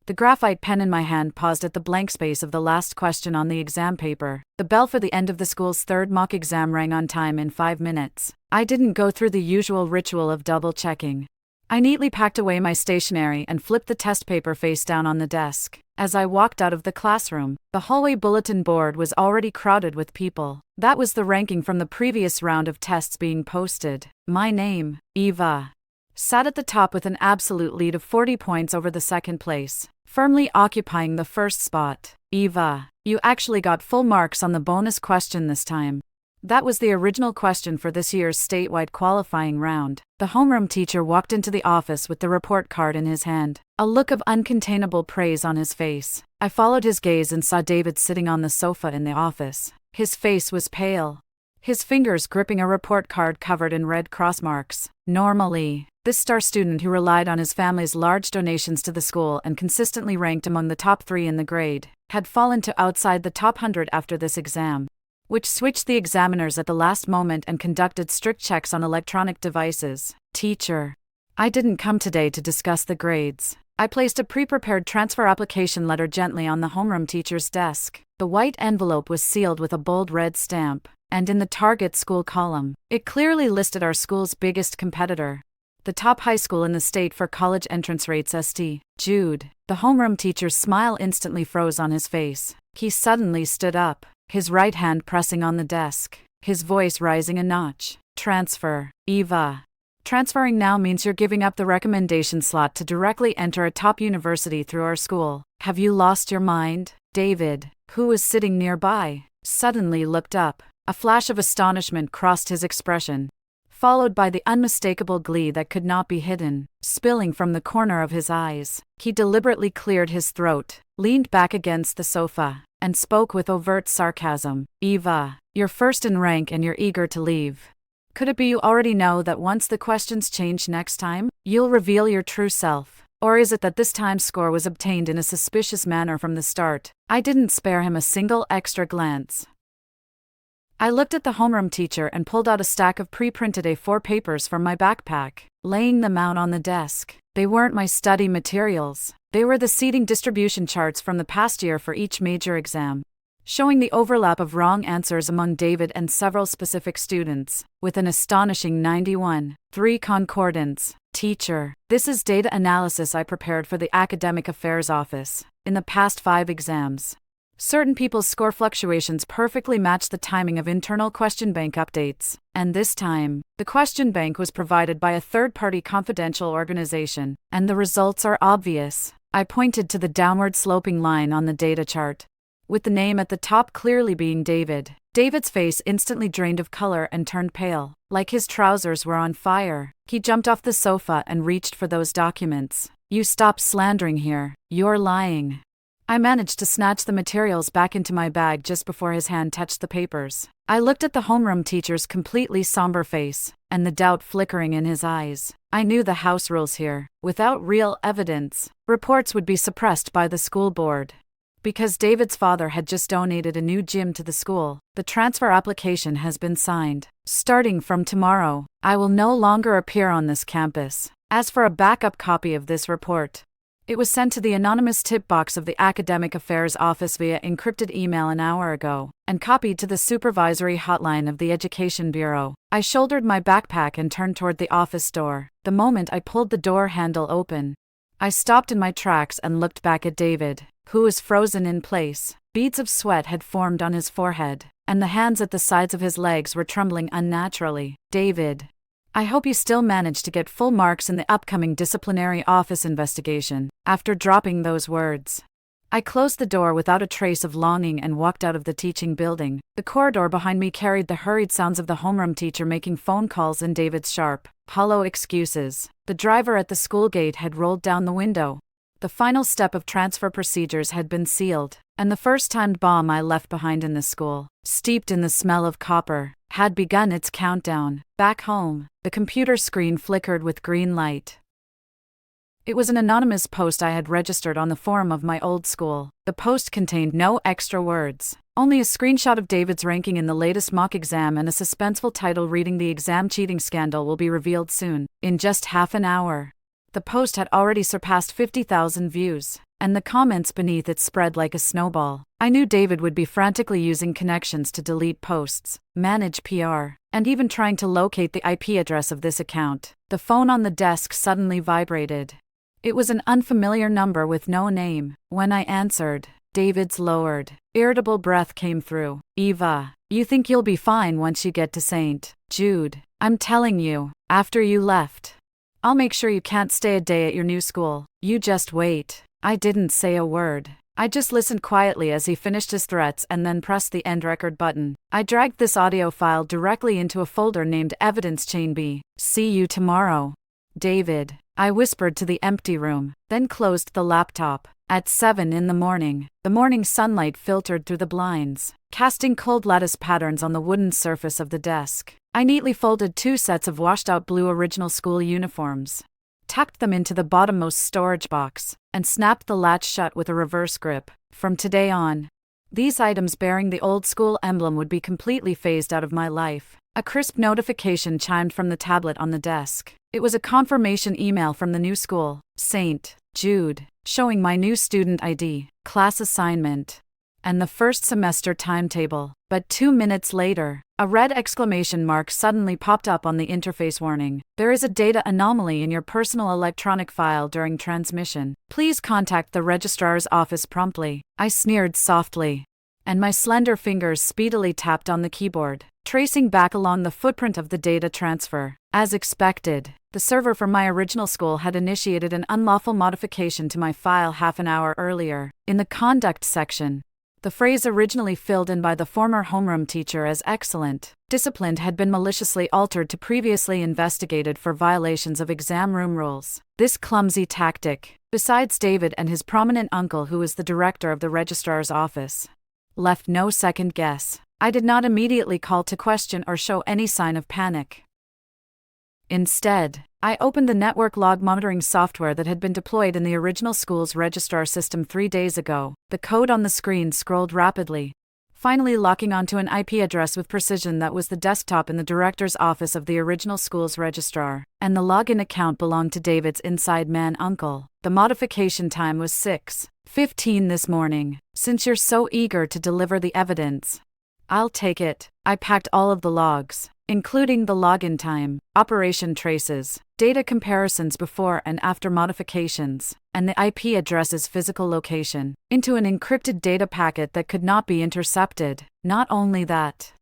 The graphite pen in my hand paused at the blank space of the last question on the exam paper. The bell for the end of the school's third mock exam rang on time in 5 minutes. I didn't go through the usual ritual of double-checking. I neatly packed away my stationery and flipped the test paper face down on the desk. As I walked out of the classroom, the hallway bulletin board was already crowded with people. That was the ranking from the previous round of tests being posted. My name, Eva, sat at the top with an absolute lead of 40 points over the second place, firmly occupying the first spot. Eva, you actually got full marks on the bonus question this time. That was the original question for this year's statewide qualifying round. The homeroom teacher walked into the office with the report card in his hand, a look of uncontainable praise on his face. I followed his gaze and saw David sitting on the sofa in the office. His face was pale, his fingers gripping a report card covered in red cross marks. Normally, this star student who relied on his family's large donations to the school and consistently ranked among the top 3 in the grade, had fallen to outside the top 100 after this exam, which switched the examiners at the last moment and conducted strict checks on electronic devices. Teacher, I didn't come today to discuss the grades. I placed a pre-prepared transfer application letter gently on the homeroom teacher's desk. The white envelope was sealed with a bold red stamp, and in the target school column, it clearly listed our school's biggest competitor, the top high school in the state for college entrance rates, St. Jude. The homeroom teacher's smile instantly froze on his face. He suddenly stood up, his right hand pressing on the desk, his voice rising a notch. Transfer, Eva. Transferring now means you're giving up the recommendation slot to directly enter a top university through our school. Have you lost your mind? David, who was sitting nearby, suddenly looked up. A flash of astonishment crossed his expression, followed by the unmistakable glee that could not be hidden, spilling from the corner of his eyes. He deliberately cleared his throat, leaned back against the sofa, and spoke with overt sarcasm. Eva, you're first in rank and you're eager to leave. Could it be you already know that once the questions change next time, you'll reveal your true self? Or is it that this time's score was obtained in a suspicious manner from the start? I didn't spare him a single extra glance. I looked at the homeroom teacher and pulled out a stack of pre-printed A4 papers from my backpack, laying them out on the desk. They weren't my study materials. They were the seating distribution charts from the past year for each major exam, showing the overlap of wrong answers among David and several specific students, with an astonishing 91.3 concordance. Teacher, this is data analysis I prepared for the Academic Affairs Office. In the past 5 exams, certain people's score fluctuations perfectly match the timing of internal question bank updates, and this time, the question bank was provided by a third-party confidential organization, and the results are obvious. I pointed to the downward-sloping line on the data chart, with the name at the top clearly being David. David's face instantly drained of color and turned pale, like his trousers were on fire. He jumped off the sofa and reached for those documents. You stop slandering here. You're lying. I managed to snatch the materials back into my bag just before his hand touched the papers. I looked at the homeroom teacher's completely somber face, and the doubt flickering in his eyes. I knew the house rules here. Without real evidence, reports would be suppressed by the school board. Because David's father had just donated a new gym to the school, the transfer application has been signed. Starting from tomorrow, I will no longer appear on this campus. As for a backup copy of this report, it was sent to the anonymous tip box of the Academic Affairs Office via encrypted email an hour ago, and copied to the supervisory hotline of the Education Bureau. I shouldered my backpack and turned toward the office door. The moment I pulled the door handle open, I stopped in my tracks and looked back at David, who was frozen in place. Beads of sweat had formed on his forehead, and the hands at the sides of his legs were trembling unnaturally. David, I hope you still manage to get full marks in the upcoming disciplinary office investigation. After dropping those words, I closed the door without a trace of longing and walked out of the teaching building. The corridor behind me carried the hurried sounds of the homeroom teacher making phone calls and David's sharp, hollow excuses. The driver at the school gate had rolled down the window. The final step of transfer procedures had been sealed, and the first timed bomb I left behind in the school, steeped in the smell of copper, had begun its countdown. Back home, the computer screen flickered with green light. It was an anonymous post I had registered on the forum of my old school. The post contained no extra words, only a screenshot of David's ranking in the latest mock exam and a suspenseful title reading "The exam cheating scandal will be revealed soon." In just half an hour, the post had already surpassed 50,000 views. and the comments beneath it spread like a snowball. I knew David would be frantically using connections to delete posts, manage PR, and even trying to locate the IP address of this account. The phone on the desk suddenly vibrated. It was an unfamiliar number with no name. When I answered, David's lowered, irritable breath came through. "Eva, you think you'll be fine once you get to St. Jude. I'm telling you, after you left, I'll make sure you can't stay a day at your new school. You just wait." I didn't say a word. I just listened quietly as he finished his threats and then pressed the end record button. I dragged this audio file directly into a folder named Evidence Chain B. "See you tomorrow, David," I whispered to the empty room, then closed the laptop. At 7 in the morning, the morning sunlight filtered through the blinds, casting cold lattice patterns on the wooden surface of the desk. I neatly folded 2 sets of washed-out blue original school uniforms, tucked them into the bottommost storage box, and snapped the latch shut with a reverse grip. From today on, these items bearing the old school emblem would be completely phased out of my life. A crisp notification chimed from the tablet on the desk. It was a confirmation email from the new school, St. Jude, showing my new student ID, class assignment, and the first semester timetable. But 2 minutes later, a red exclamation mark suddenly popped up on the interface warning. "There is a data anomaly in your personal electronic file during transmission. Please contact the registrar's office promptly." I sneered softly, and my slender fingers speedily tapped on the keyboard, tracing back along the footprint of the data transfer. As expected, the server from my original school had initiated an unlawful modification to my file half an hour earlier. In the conduct section, the phrase originally filled in by the former homeroom teacher as excellent, disciplined had been maliciously altered to previously investigated for violations of exam room rules. This clumsy tactic, besides David and his prominent uncle who was the director of the registrar's office, left no second guess. I did not immediately call to question or show any sign of panic. Instead, I opened the network log monitoring software that had been deployed in the original school's registrar system 3 days ago. The code on the screen scrolled rapidly, finally locking onto an IP address with precision that was the desktop in the director's office of the original school's registrar, and the login account belonged to David's inside man uncle. The modification time was 6:15 this morning. "Since you're so eager to deliver the evidence, I'll take it." I packed all of the logs, including the login time, operation traces, data comparisons before and after modifications, and the IP address's physical location, into an encrypted data packet that could not be intercepted. Not only that,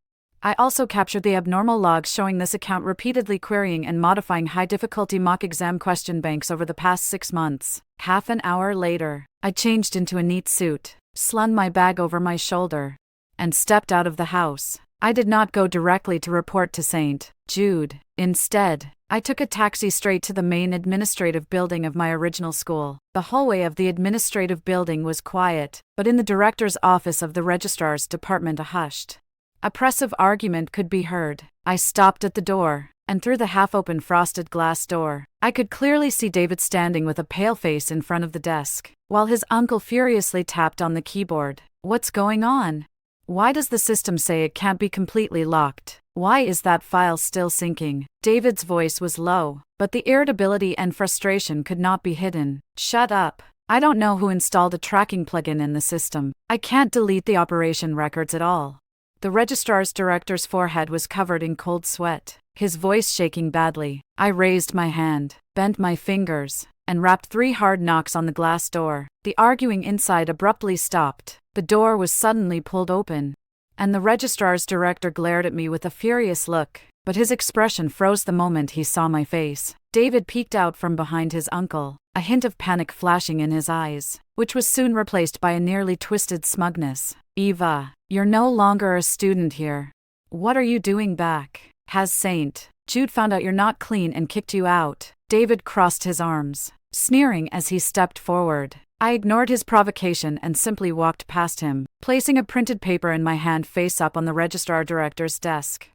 I also captured the abnormal logs showing this account repeatedly querying and modifying high-difficulty mock exam question banks over the past 6 months. Half an hour later, I changed into a neat suit, slung my bag over my shoulder, and stepped out of the house. I did not go directly to report to St. Jude. Instead, I took a taxi straight to the main administrative building of my original school. The hallway of the administrative building was quiet, but in the director's office of the registrar's department a hushed, oppressive argument could be heard. I stopped at the door, and through the half-open frosted glass door, I could clearly see David standing with a pale face in front of the desk, while his uncle furiously tapped on the keyboard. "What's going on? Why does the system say it can't be completely locked? Why is that file still syncing?" David's voice was low, but the irritability and frustration could not be hidden. "Shut up. I don't know who installed a tracking plugin in the system. I can't delete the operation records at all." The registrar's director's forehead was covered in cold sweat, his voice shaking badly. I raised my hand, bent my fingers, and rapped 3 hard knocks on the glass door. The arguing inside abruptly stopped. The door was suddenly pulled open, and the registrar's director glared at me with a furious look, but his expression froze the moment he saw my face. David peeked out from behind his uncle, a hint of panic flashing in his eyes, which was soon replaced by a nearly twisted smugness. "Eva, you're no longer a student here. What are you doing back? Has St. Jude found out you're not clean and kicked you out?" David crossed his arms, sneering as he stepped forward. I ignored his provocation and simply walked past him, placing a printed paper in my hand face up on the registrar director's desk.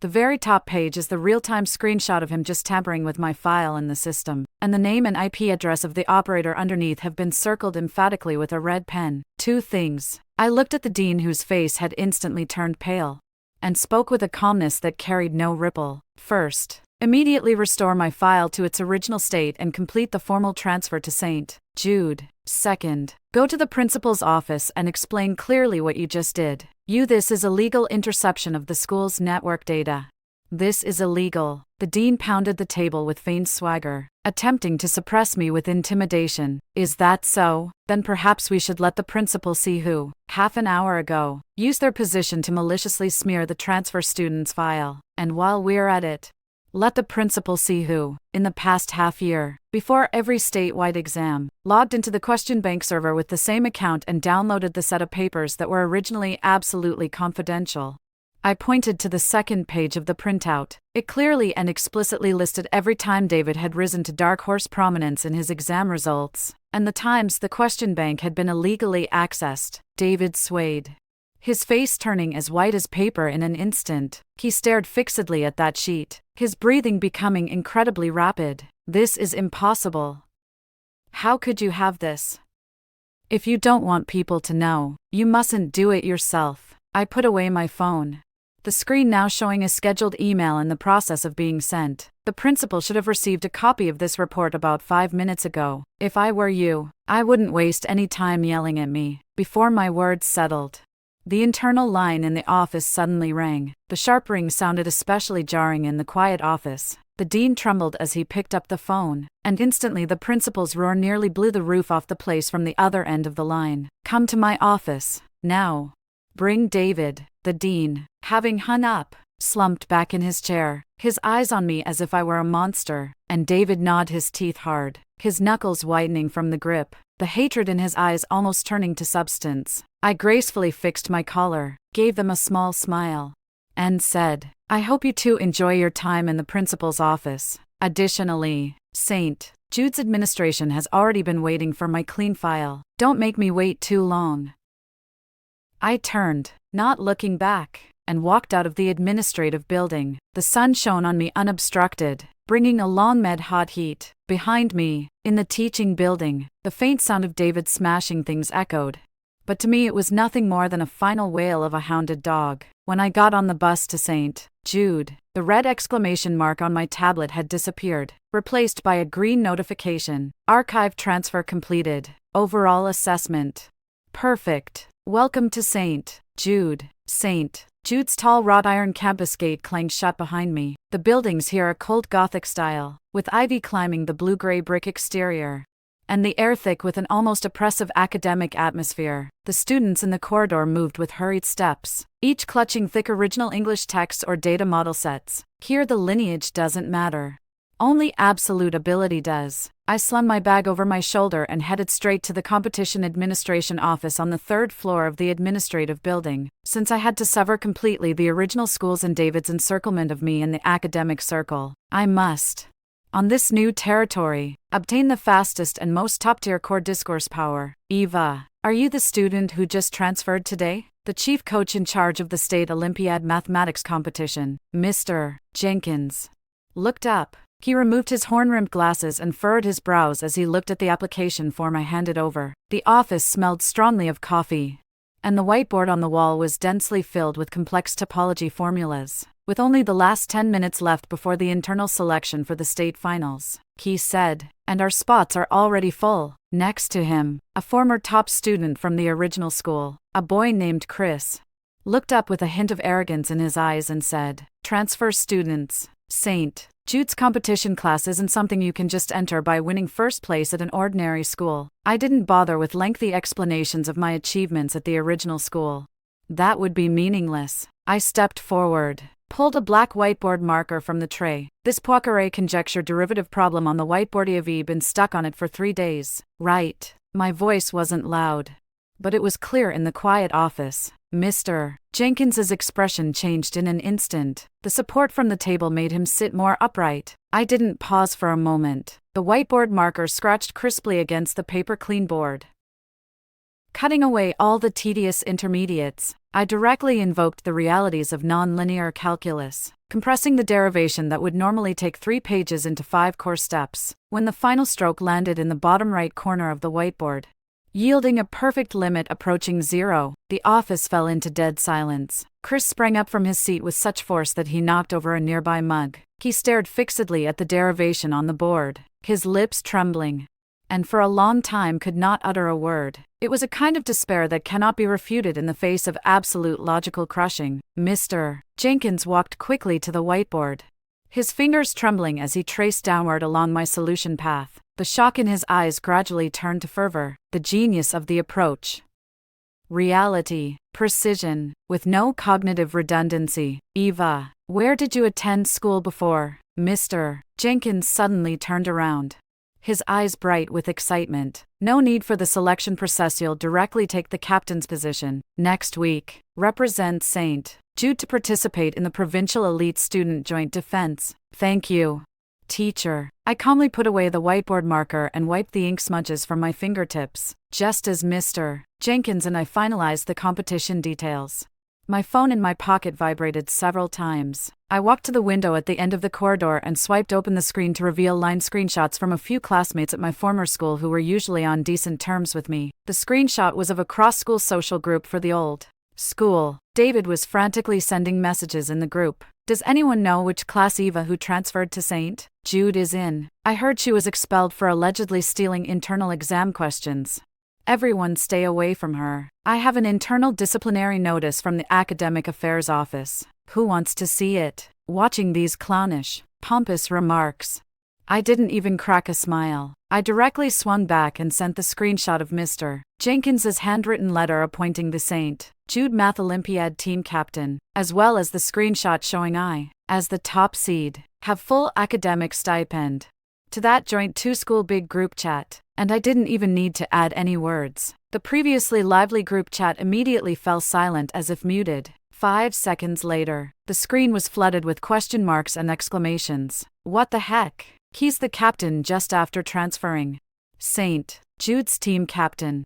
The very top page is the real-time screenshot of him just tampering with my file in the system, and the name and IP address of the operator underneath have been circled emphatically with a red pen. 2 things. I looked at the dean whose face had instantly turned pale, and spoke with a calmness that carried no ripple. First, immediately restore my file to its original state and complete the formal transfer to St. Jude. Second, go to the principal's office and explain clearly what you just did. This is illegal interception of the school's network data. This is illegal. The dean pounded the table with feigned swagger, attempting to suppress me with intimidation. Is that so? Then perhaps we should let the principal see who, half an hour ago, used their position to maliciously smear the transfer student's file. And while we're at it, let the principal see who, in the past half year, before every statewide exam, logged into the question bank server with the same account and downloaded the set of papers that were originally absolutely confidential. I pointed to the second page of the printout. It clearly and explicitly listed every time David had risen to dark horse prominence in his exam results, and the times the question bank had been illegally accessed. David swayed, his face turning as white as paper in an instant. He stared fixedly at that sheet, his breathing becoming incredibly rapid. This is impossible. How could you have this? If you don't want people to know, you mustn't do it yourself. I put away my phone, the screen now showing a scheduled email in the process of being sent. The principal should have received a copy of this report about 5 minutes ago. If I were you, I wouldn't waste any time yelling at me. Before my words settled, the internal line in the office suddenly rang. The sharp ring sounded especially jarring in the quiet office. The dean trembled as he picked up the phone, and instantly the principal's roar nearly blew the roof off the place from the other end of the line. Come to my office, now. Bring David. The dean, having hung up, slumped back in his chair, his eyes on me as if I were a monster, and David gnawed his teeth hard, his knuckles whitening from the grip, the hatred in his eyes almost turning to substance. I gracefully fixed my collar, gave them a small smile, and said, I hope you two enjoy your time in the principal's office. Additionally, St. Jude's administration has already been waiting for my clean file. Don't make me wait too long. I turned, not looking back, and walked out of the administrative building. The sun shone on me unobstructed, bringing a long hot heat. Behind me, in the teaching building, the faint sound of David smashing things echoed. But to me it was nothing more than a final wail of a hounded dog. When I got on the bus to St. Jude, the red exclamation mark on my tablet had disappeared, replaced by a green notification. Archive transfer completed. Overall assessment perfect. Welcome to St. Jude. St. Jude's tall wrought iron campus gate clanged shut behind me. The buildings here are cold Gothic style, with ivy climbing the blue-gray brick exterior, and the air thick with an almost oppressive academic atmosphere. The students in the corridor moved with hurried steps, each clutching thick original English texts or data model sets. Here the lineage doesn't matter. Only absolute ability does. I slung my bag over my shoulder and headed straight to the competition administration office on the 3rd floor of the administrative building. Since I had to sever completely the original schools and David's encirclement of me in the academic circle, I must, on this new territory, obtain the fastest and most top-tier core discourse power. Eva, are you the student who just transferred today? The chief coach in charge of the state Olympiad mathematics competition, Mr. Jenkins, looked up. He removed his horn-rimmed glasses and furrowed his brows as he looked at the application form I handed over. The office smelled strongly of coffee, and the whiteboard on the wall was densely filled with complex topology formulas. With only the last 10 minutes left before the internal selection for the state finals, he said, and our spots are already full. Next to him, a former top student from the original school, a boy named Chris, looked up with a hint of arrogance in his eyes and said, transfer students. St. Jude's competition class isn't something you can just enter by winning first place at an ordinary school. I didn't bother with lengthy explanations of my achievements at the original school. That would be meaningless. I stepped forward, pulled a black whiteboard marker from the tray. This Poincare conjecture derivative problem on the whiteboard. Have been stuck on it for 3 days. Right. My voice wasn't loud, but it was clear in the quiet office. Mr. Jenkins's expression changed in an instant. The support from the table made him sit more upright. I didn't pause for a moment. The whiteboard marker scratched crisply against the paper-clean board, cutting away all the tedious intermediates. I directly invoked the realities of nonlinear calculus, compressing the derivation that would normally take 3 pages into 5 core steps. When the final stroke landed in the bottom right corner of the whiteboard, yielding a perfect limit approaching 0, the office fell into dead silence. Chris sprang up from his seat with such force that he knocked over a nearby mug. He stared fixedly at the derivation on the board, his lips trembling. and for a long time could not utter a word. It was a kind of despair that cannot be refuted in the face of absolute logical crushing. Mr. Jenkins walked quickly to the whiteboard, his fingers trembling as he traced downward along my solution path. The shock in his eyes gradually turned to fervor. The genius of the approach. Reality, precision, with no cognitive redundancy. Eva, where did you attend school before? Mr. Jenkins suddenly turned around, his eyes bright with excitement. No need for the selection process, you'll directly take the captain's position. Next week, represent St. Jude to participate in the Provincial Elite Student Joint Defense. Thank you, teacher. I calmly put away the whiteboard marker and wiped the ink smudges from my fingertips. Just as Mr. Jenkins and I finalized the competition details, my phone in my pocket vibrated several times. I walked to the window at the end of the corridor and swiped open the screen to reveal line screenshots from a few classmates at my former school who were usually on decent terms with me. The screenshot was of a cross-school social group for the old school. David was frantically sending messages in the group. Does anyone know which class Eva, who transferred to St. Jude, is in? I heard she was expelled for allegedly stealing internal exam questions. Everyone stay away from her. I have an internal disciplinary notice from the Academic Affairs Office. Who wants to see it? Watching these clownish, pompous remarks, I didn't even crack a smile. I directly swung back and sent the screenshot of Mr. Jenkins's handwritten letter appointing the St. Jude Math Olympiad team captain, as well as the screenshot showing I, as the top seed, have full academic stipend. To that joint two-school big group chat, and I didn't even need to add any words. The previously lively group chat immediately fell silent as if muted. 5 seconds later, the screen was flooded with question marks and exclamations. What the heck? He's the captain just after transferring. St. Jude's team captain.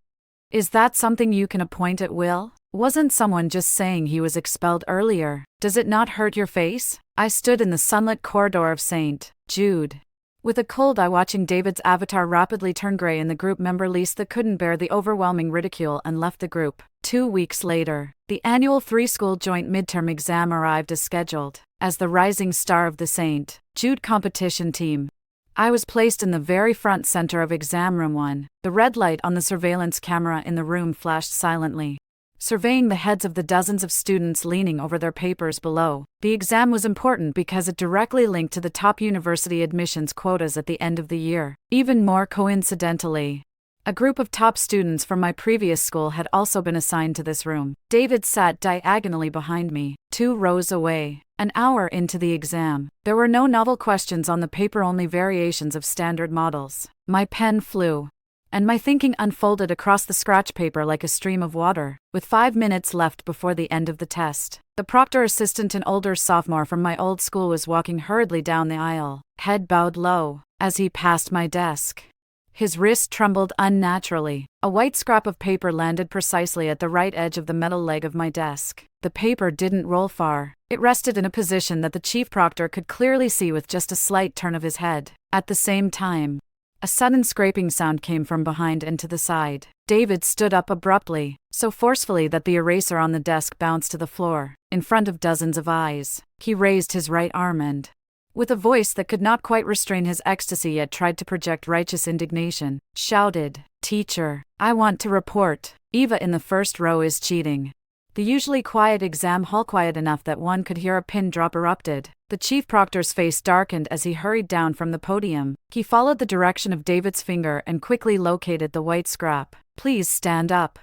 Is that something you can appoint at will? Wasn't someone just saying he was expelled earlier? Does it not hurt your face? I stood in the sunlit corridor of St. Jude, with a cold eye watching David's avatar rapidly turn gray in the group member list that couldn't bear the overwhelming ridicule and left the group. 2 weeks later, the annual 3-school joint midterm exam arrived as scheduled. As the rising star of the St. Jude competition team, I was placed in the very front center of exam room 1. The red light on the surveillance camera in the room flashed silently, surveying the heads of the dozens of students leaning over their papers below. The exam was important because it directly linked to the top university admissions quotas at the end of the year. Even more coincidentally, a group of top students from my previous school had also been assigned to this room. David sat diagonally behind me, 2 rows away. An hour into the exam, there were no novel questions on the paper, only variations of standard models. My pen flew, and my thinking unfolded across the scratch paper like a stream of water. With 5 minutes left before the end of the test, the proctor assistant, an older sophomore from my old school, was walking hurriedly down the aisle, head bowed low. As he passed my desk, his wrist trembled unnaturally. A white scrap of paper landed precisely at the right edge of the metal leg of my desk. The paper didn't roll far. It rested in a position that the chief proctor could clearly see with just a slight turn of his head. At the same time, a sudden scraping sound came from behind and to the side. David stood up abruptly, so forcefully that the eraser on the desk bounced to the floor. In front of dozens of eyes, he raised his right arm and, with a voice that could not quite restrain his ecstasy yet tried to project righteous indignation, shouted, "Teacher, I want to report. Eva in the first row is cheating." The usually quiet exam hall, quiet enough that one could hear a pin drop, erupted. The chief proctor's face darkened as he hurried down from the podium. He followed the direction of David's finger and quickly located the white scrap. "Please stand up.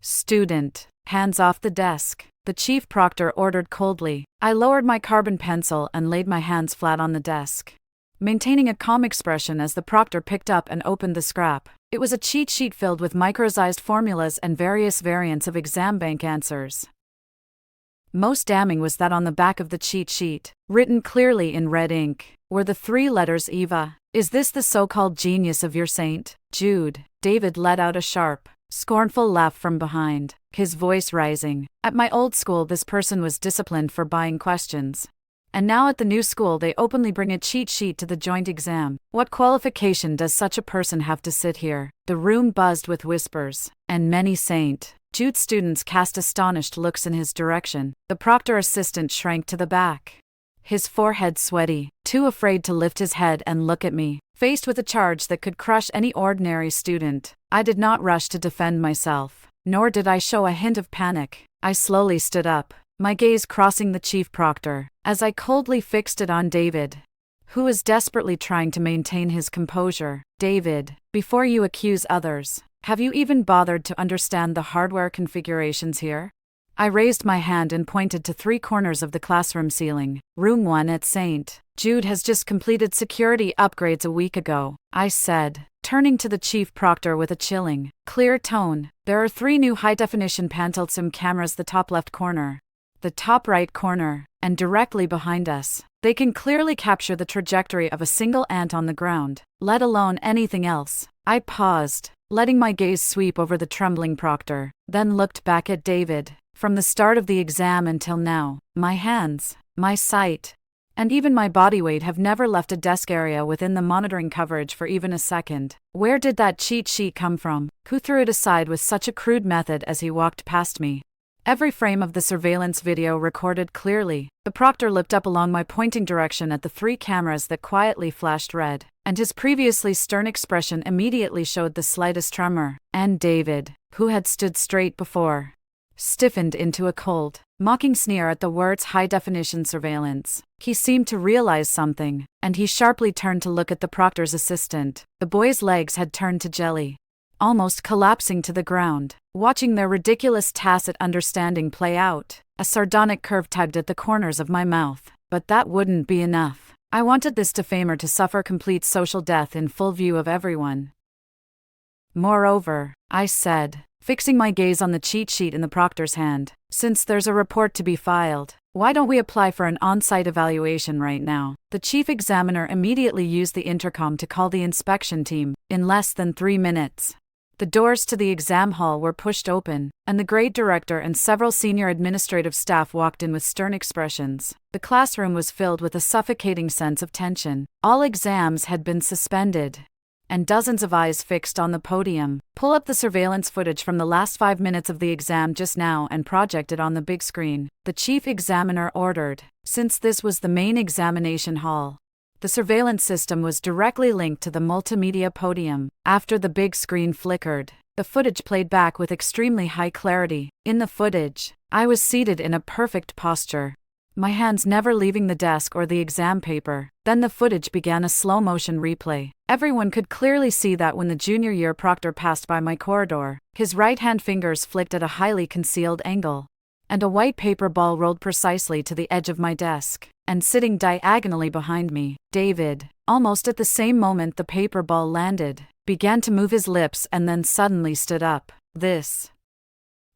Student, hands off the desk," the chief proctor ordered coldly. I lowered my carbon pencil and laid my hands flat on the desk, maintaining a calm expression as the proctor picked up and opened the scrap. It was a cheat sheet filled with microsized formulas and various variants of exam bank answers. Most damning was that on the back of the cheat sheet, written clearly in red ink, were the 3 letters Eva. "Is this the so-called genius of your St. Jude?" David let out a sharp, scornful laugh from behind, his voice rising. At my old school, this person was disciplined for buying questions. And now at the new school they openly bring a cheat sheet to the joint exam. What qualification does such a person have to sit here? The room buzzed with whispers, and many St. Jude students cast astonished looks in his direction. The proctor assistant shrank to the back, his forehead sweaty, too afraid to lift his head and look at me. Faced with a charge that could crush any ordinary student, I did not rush to defend myself, nor did I show a hint of panic. I slowly stood up, my gaze crossing the chief proctor, as I coldly fixed it on David, who was desperately trying to maintain his composure. David, before you accuse others, have you even bothered to understand the hardware configurations here? I raised my hand and pointed to 3 corners of the classroom ceiling. Room 1 at St. Jude has just completed security upgrades a week ago, I said, turning to the chief proctor with a chilling, clear tone. There are 3 new high-definition Pantelsim cameras the top left corner, the top right corner, and directly behind us. They can clearly capture the trajectory of a single ant on the ground, let alone anything else. I paused, letting my gaze sweep over the trembling proctor, then looked back at David. From the start of the exam until now, my hands, my sight, and even my body weight have never left a desk area within the monitoring coverage for even a second. Where did that cheat sheet come from? Who threw it aside with such a crude method as he walked past me? Every frame of the surveillance video recorded clearly. The proctor looked up along my pointing direction at the 3 cameras that quietly flashed red, and his previously stern expression immediately showed the slightest tremor. And David, who had stood straight before, stiffened into a cold, mocking sneer at the words high-definition surveillance. He seemed to realize something, and he sharply turned to look at the proctor's assistant. The boy's legs had turned to jelly, almost collapsing to the ground, watching their ridiculous tacit understanding play out. A sardonic curve tugged at the corners of my mouth, but that wouldn't be enough. I wanted this defamer to suffer complete social death in full view of everyone. Moreover, I said, fixing my gaze on the cheat sheet in the proctor's hand, since there's a report to be filed, why don't we apply for an on-site evaluation right now? The chief examiner immediately used the intercom to call the inspection team. In less than 3 minutes, the doors to the exam hall were pushed open, and the grade director and several senior administrative staff walked in with stern expressions. The classroom was filled with a suffocating sense of tension. All exams had been suspended, and dozens of eyes fixed on the podium. Pull up the surveillance footage from the last 5 minutes of the exam just now and project it on the big screen, the chief examiner ordered. Since this was the main examination hall, the surveillance system was directly linked to the multimedia podium. After the big screen flickered, the footage played back with extremely high clarity. In the footage, I was seated in a perfect posture, my hands never leaving the desk or the exam paper. Then the footage began a slow-motion replay. Everyone could clearly see that when the junior year proctor passed by my corridor, his right-hand fingers flicked at a highly concealed angle, and a white paper ball rolled precisely to the edge of my desk, and sitting diagonally behind me, David, almost at the same moment the paper ball landed, began to move his lips and then suddenly stood up.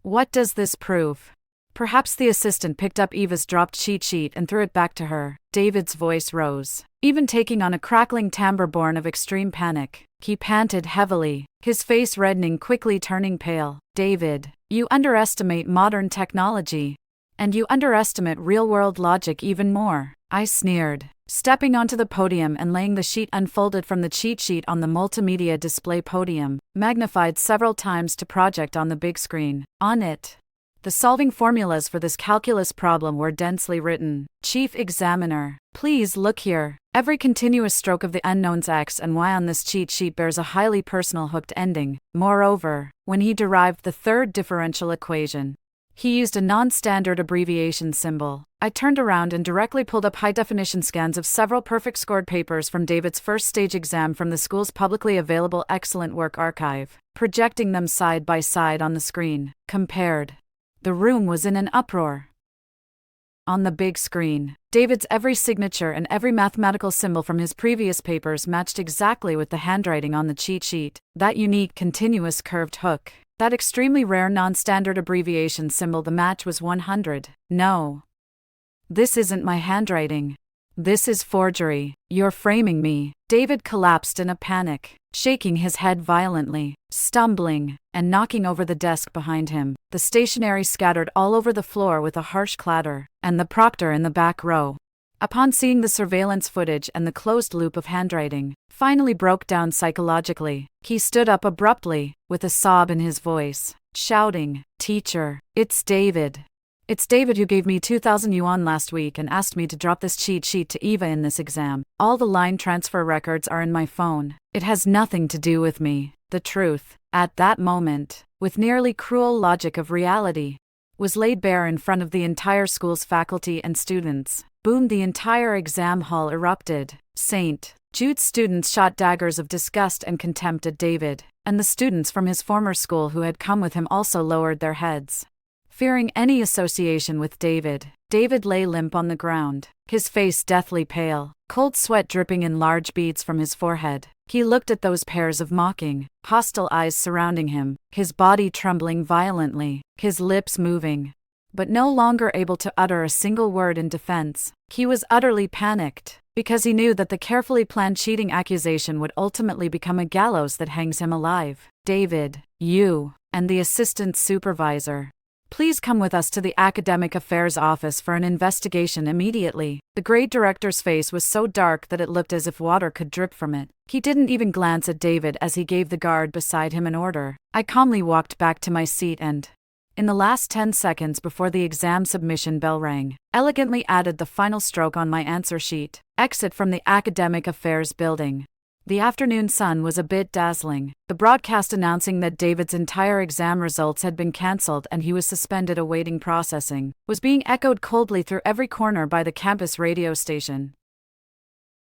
What does this prove? Perhaps the assistant picked up Eva's dropped cheat sheet and threw it back to her. David's voice rose, even taking on a crackling timbre born of extreme panic. He panted heavily, his face reddening, quickly turning pale. David, you underestimate modern technology, and you underestimate real-world logic even more, I sneered, stepping onto the podium and laying the sheet unfolded from the cheat sheet on the multimedia display podium, magnified several times to project on the big screen. On it, the solving formulas for this calculus problem were densely written. Chief Examiner, please look here. Every continuous stroke of the unknowns X and Y on this cheat sheet bears a highly personal hooked ending. Moreover, when he derived the third differential equation, he used a non-standard abbreviation symbol. I turned around and directly pulled up high-definition scans of several perfect scored papers from David's first stage exam from the school's publicly available excellent work archive, projecting them side by side on the screen. Compared, the room was in an uproar. On the big screen, David's every signature and every mathematical symbol from his previous papers matched exactly with the handwriting on the cheat sheet. That unique continuous curved hook, that extremely rare non-standard abbreviation symbol, the match was 100. No. This isn't my handwriting. This is forgery. You're framing me. David collapsed in a panic, shaking his head violently, stumbling, and knocking over the desk behind him. The stationery scattered all over the floor with a harsh clatter, and the proctor in the back row, upon seeing the surveillance footage and the closed loop of handwriting, finally broke down psychologically. He stood up abruptly, with a sob in his voice, shouting, "Teacher, it's David. It's David who gave me 2,000 yuan last week and asked me to drop this cheat sheet to Eva in this exam. All the line transfer records are in my phone. It has nothing to do with me. The truth, at that moment, with nearly cruel logic of reality, was laid bare in front of the entire school's faculty and students. Boom, the entire exam hall erupted. St. Jude's students shot daggers of disgust and contempt at David, and the students from his former school who had come with him also lowered their heads, fearing any association with David. David lay limp on the ground, his face deathly pale, cold sweat dripping in large beads from his forehead. He looked at those pairs of mocking, hostile eyes surrounding him, his body trembling violently, his lips moving, but no longer able to utter a single word in defense. He was utterly panicked, because he knew that the carefully planned cheating accusation would ultimately become a gallows that hangs him alive. David, you, and the assistant supervisor, please come with us to the Academic Affairs office for an investigation immediately. The grade director's face was so dark that it looked as if water could drip from it. He didn't even glance at David as he gave the guard beside him an order. I calmly walked back to my seat and, in the last 10 seconds before the exam submission bell rang, elegantly added the final stroke on my answer sheet. Exit from the Academic Affairs building. The afternoon sun was a bit dazzling. The broadcast announcing that David's entire exam results had been cancelled and he was suspended awaiting processing was being echoed coldly through every corner by the campus radio station.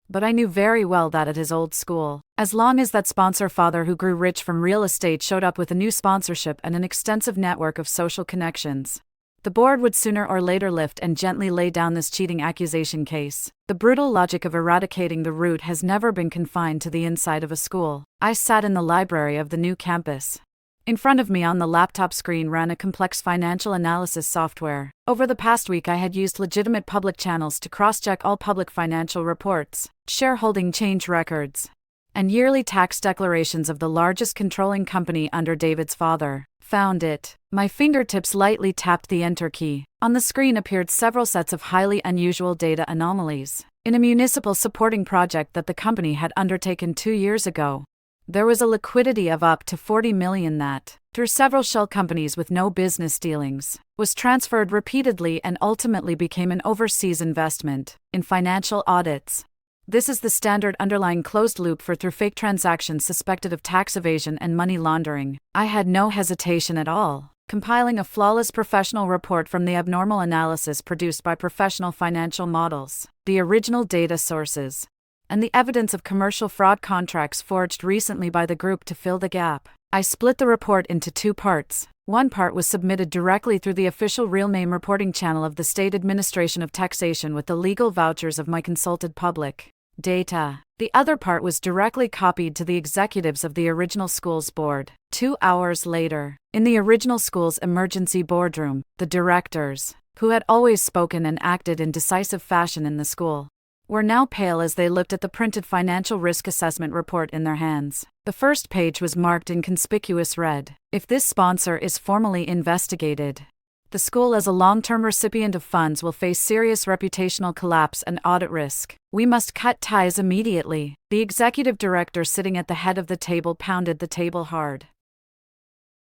But I knew very well that at his old school, as long as that sponsor father who grew rich from real estate showed up with a new sponsorship and an extensive network of social connections, the board would sooner or later lift and gently lay down this cheating accusation case. The brutal logic of eradicating the root has never been confined to the inside of a school. I sat in the library of the new campus. In front of me on the laptop screen ran a complex financial analysis software. Over the past week I had used legitimate public channels to cross-check all public financial reports, shareholding change records, and yearly tax declarations of the largest controlling company under David's father. Found it. My fingertips lightly tapped the enter key. On the screen appeared several sets of highly unusual data anomalies. In a municipal supporting project that the company had undertaken 2 years ago, there was a liquidity of up to 40 million that, through several shell companies with no business dealings, was transferred repeatedly and ultimately became an overseas investment. In financial audits, this is the standard underlying closed loop for through fake transactions suspected of tax evasion and money laundering. I had no hesitation at all, compiling a flawless professional report from the abnormal analysis produced by professional financial models, the original data sources, and the evidence of commercial fraud contracts forged recently by the group to fill the gap. I split the report into 2 parts. One part was submitted directly through the official real-name reporting channel of the State Administration of Taxation with the legal vouchers of my consulted public data. The other part was directly copied to the executives of the original school's board. 2 hours later, in the original school's emergency boardroom, the directors, who had always spoken and acted in decisive fashion in the school, were now pale as they looked at the printed financial risk assessment report in their hands. The first page was marked in conspicuous red. If this sponsor is formally investigated, the school as a long-term recipient of funds will face serious reputational collapse and audit risk. We must cut ties immediately. The executive director sitting at the head of the table pounded the table hard.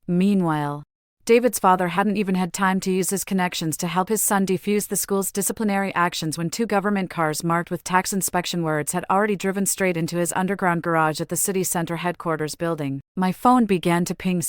Meanwhile, David's father hadn't even had time to use his connections to help his son defuse the school's disciplinary actions when 2 government cars marked with tax inspection words had already driven straight into his underground garage at the city center headquarters building. My phone began to ping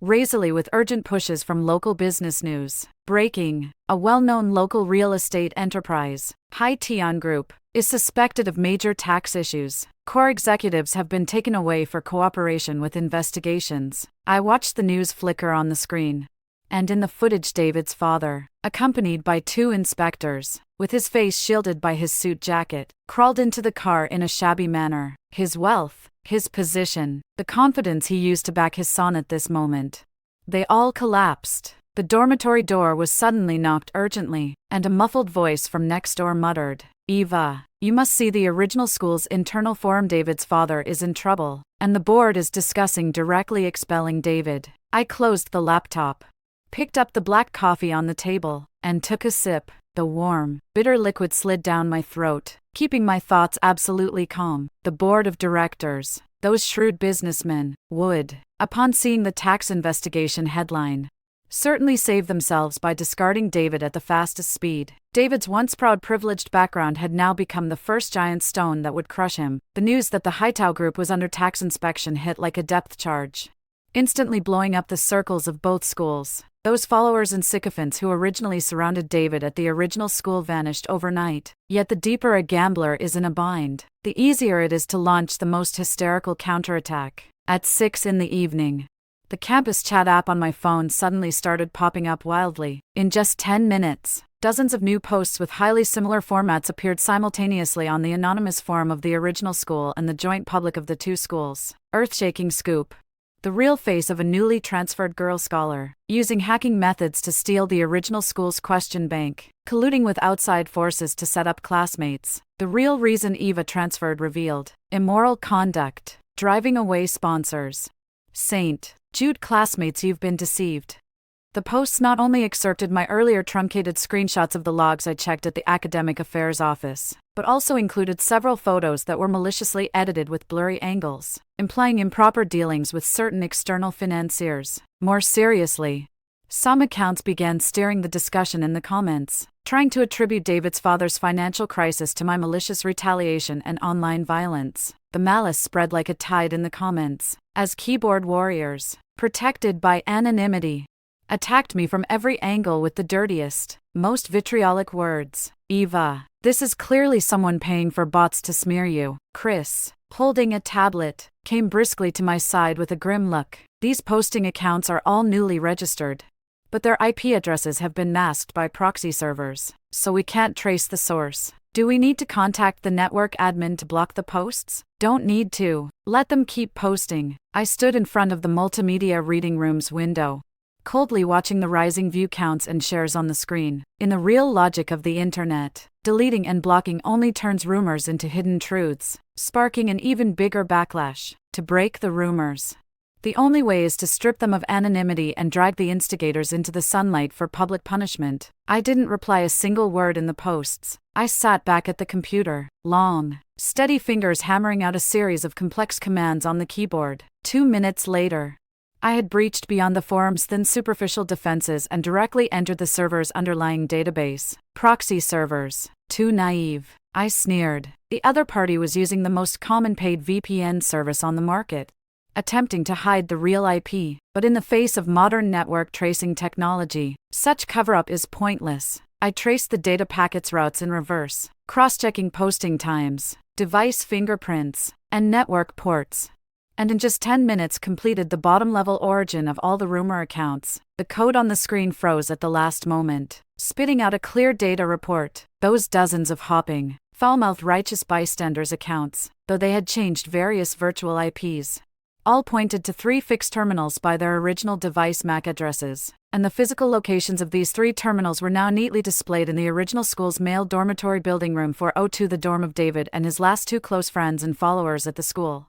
crazily with urgent pushes from local business news. Breaking: a well-known local real estate enterprise, Hai Tian Group, is suspected of major tax issues. Core executives have been taken away for cooperation with investigations. I watched the news flicker on the screen, and in the footage David's father, accompanied by 2 inspectors, with his face shielded by his suit jacket, crawled into the car in a shabby manner. His wealth, his position, the confidence he used to back his son at this moment, they all collapsed. The dormitory door was suddenly knocked urgently, and a muffled voice from next door muttered, "Eva, you must see the original school's internal forum. David's father is in trouble, and the board is discussing directly expelling David." I closed the laptop, picked up the black coffee on the table, and took a sip. The warm, bitter liquid slid down my throat, keeping my thoughts absolutely calm. The board of directors, those shrewd businessmen, would, upon seeing the tax investigation headline, certainly saved themselves by discarding David at the fastest speed. David's once proud privileged background had now become the first giant stone that would crush him. The news that the Hightow Group was under tax inspection hit like a depth charge, instantly blowing up the circles of both schools. Those followers and sycophants who originally surrounded David at the original school vanished overnight. Yet the deeper a gambler is in a bind, the easier it is to launch the most hysterical counterattack. At 6 in the evening, the campus chat app on my phone suddenly started popping up wildly. In just 10 minutes, dozens of new posts with highly similar formats appeared simultaneously on the anonymous forum of the original school and the joint public of the two schools. Earth-shaking scoop. The real face of a newly transferred girl scholar, using hacking methods to steal the original school's question bank, colluding with outside forces to set up classmates. The real reason Eva transferred revealed. Immoral conduct, driving away sponsors. St. Jude classmates, you've been deceived. The posts not only excerpted my earlier truncated screenshots of the logs I checked at the Academic Affairs Office, but also included several photos that were maliciously edited with blurry angles, implying improper dealings with certain external financiers. More seriously, some accounts began steering the discussion in the comments, trying to attribute David's father's financial crisis to my malicious retaliation and online violence. The malice spread like a tide in the comments, as keyboard warriors, protected by anonymity, attacked me from every angle with the dirtiest, most vitriolic words. Eva, this is clearly someone paying for bots to smear you. Chris, holding a tablet, came briskly to my side with a grim look. These posting accounts are all newly registered, but their IP addresses have been masked by proxy servers, so we can't trace the source. Do we need to contact the network admin to block the posts? Don't need to. Let them keep posting. I stood in front of the multimedia reading room's window, coldly watching the rising view counts and shares on the screen. In the real logic of the internet, deleting and blocking only turns rumors into hidden truths, sparking an even bigger backlash. To break the rumors, the only way is to strip them of anonymity and drag the instigators into the sunlight for public punishment. I didn't reply a single word in the posts. I sat back at the computer, long, steady fingers hammering out a series of complex commands on the keyboard. 2 minutes later, I had breached beyond the forum's thin superficial defenses and directly entered the server's underlying database. Proxy servers. Too naive. I sneered. The other party was using the most common paid VPN service on the market, attempting to hide the real IP. But in the face of modern network tracing technology, such cover-up is pointless. I traced the data packets' routes in reverse, cross-checking posting times, device fingerprints, and network ports, and in just 10 minutes completed the bottom-level origin of all the rumor accounts. The code on the screen froze at the last moment, spitting out a clear data report. Those dozens of hopping, foul-mouthed righteous bystanders accounts, though they had changed various virtual IPs, all pointed to 3 fixed terminals by their original device MAC addresses, and the physical locations of these 3 terminals were now neatly displayed in the original school's male dormitory building room 402, the dorm of David and his last 2 close friends and followers at the school.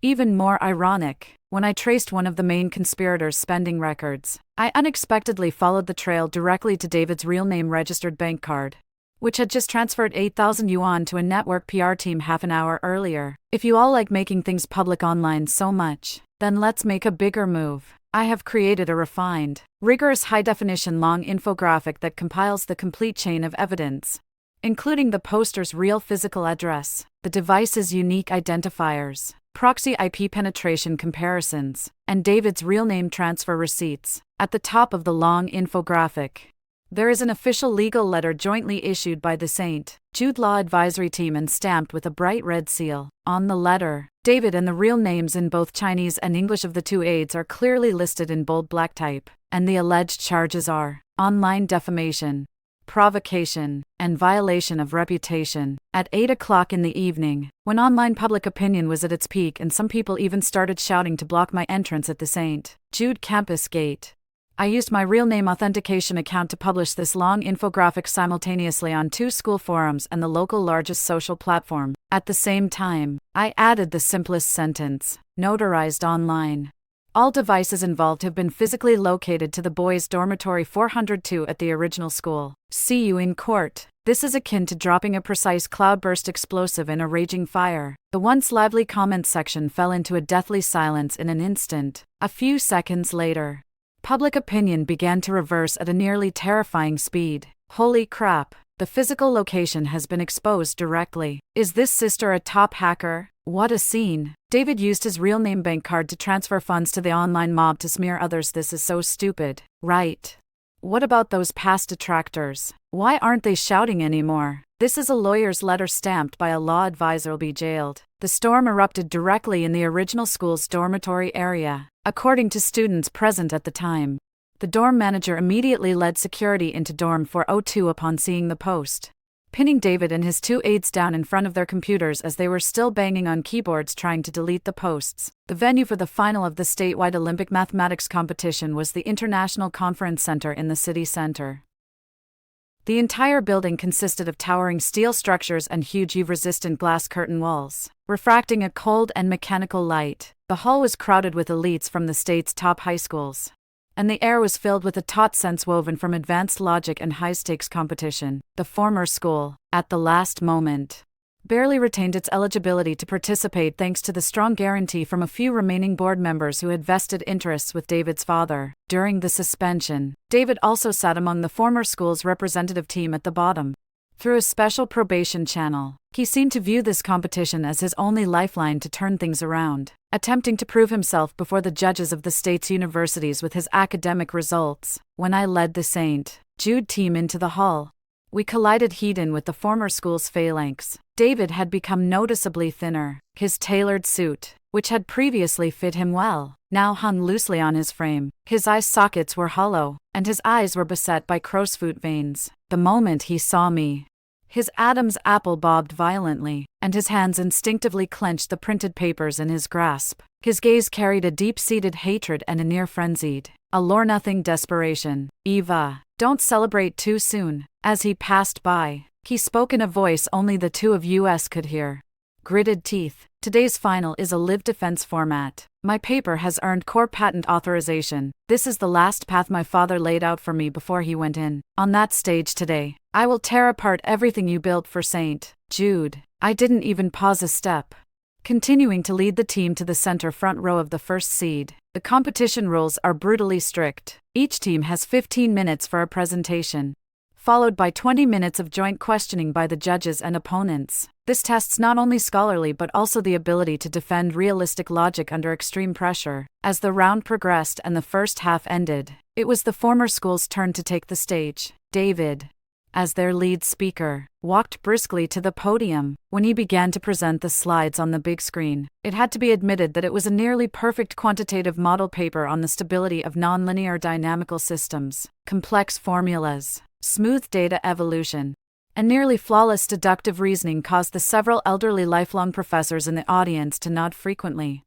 Even more ironic, when I traced one of the main conspirators' spending records, I unexpectedly followed the trail directly to David's real name registered bank card, which had just transferred 8,000 yuan to a network PR team half an hour earlier. If you all like making things public online so much, then let's make a bigger move. I have created a refined, rigorous high-definition long infographic that compiles the complete chain of evidence, including the poster's real physical address, the device's unique identifiers, proxy IP penetration comparisons, and David's real name transfer receipts. At the top of the long infographic, there is an official legal letter jointly issued by the St. Jude Law Advisory Team and stamped with a bright red seal. On the letter, David and the real names in both Chinese and English of the 2 aides are clearly listed in bold black type, and the alleged charges are online defamation, provocation, and violation of reputation. At 8 o'clock in the evening, when online public opinion was at its peak and some people even started shouting to block my entrance at the St. Jude campus gate, I used my real name authentication account to publish this long infographic simultaneously on 2 school forums and the local largest social platform. At the same time, I added the simplest sentence, notarized online. All devices involved have been physically located to the boys' dormitory 402 at the original school. See you in court. This is akin to dropping a precise cloudburst explosive in a raging fire. The once lively comment section fell into a deathly silence in an instant. A few seconds later, Public opinion began to reverse at a nearly terrifying speed. Holy crap, the physical location has been exposed directly. Is this sister a top hacker? What a scene. David used his real name bank card to transfer funds to the online mob to smear others. This is so stupid. Right. What about those past detractors? Why aren't they shouting anymore? This is a lawyer's letter stamped by a law advisor will be jailed. The storm erupted directly in the original school's dormitory area, according to students present at the time. The dorm manager immediately led security into dorm 402 upon seeing the post, pinning David and his 2 aides down in front of their computers as they were still banging on keyboards trying to delete the posts. The venue for the final of the statewide Olympic mathematics competition was the International Conference Center in the city center. The entire building consisted of towering steel structures and huge UV-resistant glass curtain walls, refracting a cold and mechanical light. The hall was crowded with elites from the state's top high schools, and the air was filled with a taut sense woven from advanced logic and high-stakes competition. The former school, at the last moment, barely retained its eligibility to participate thanks to the strong guarantee from a few remaining board members who had vested interests with David's father. During the suspension, David also sat among the former school's representative team at the bottom. Through a special probation channel, he seemed to view this competition as his only lifeline to turn things around, attempting to prove himself before the judges of the state's universities with his academic results. When I led the St. Jude team into the hall, we collided head-on with the former school's phalanx. David had become noticeably thinner. His tailored suit, which had previously fit him well, now hung loosely on his frame. His eye sockets were hollow, and his eyes were beset by crow's-foot veins. The moment he saw me, his Adam's apple bobbed violently, and his hands instinctively clenched the printed papers in his grasp. His gaze carried a deep-seated hatred and a near-frenzied, allure-nothing desperation. "Eva, don't celebrate too soon." As he passed by, he spoke in a voice only the two of us could hear. Gritted teeth. "Today's final is a live defense format. My paper has earned core patent authorization. This is the last path my father laid out for me before he went in. On that stage today, I will tear apart everything you built for St. Jude." I didn't even pause a step, continuing to lead the team to the center front row of the first seed. The competition rules are brutally strict. Each team has 15 minutes for a presentation, followed by 20 minutes of joint questioning by the judges and opponents. This tests not only scholarly but also the ability to defend realistic logic under extreme pressure. As the round progressed and the first half ended, it was the former school's turn to take the stage. David, as their lead speaker, walked briskly to the podium. When he began to present the slides on the big screen, it had to be admitted that it was a nearly perfect quantitative model paper on the stability of nonlinear dynamical systems, complex formulas, smooth data evolution, and nearly flawless deductive reasoning caused the several elderly lifelong professors in the audience to nod frequently.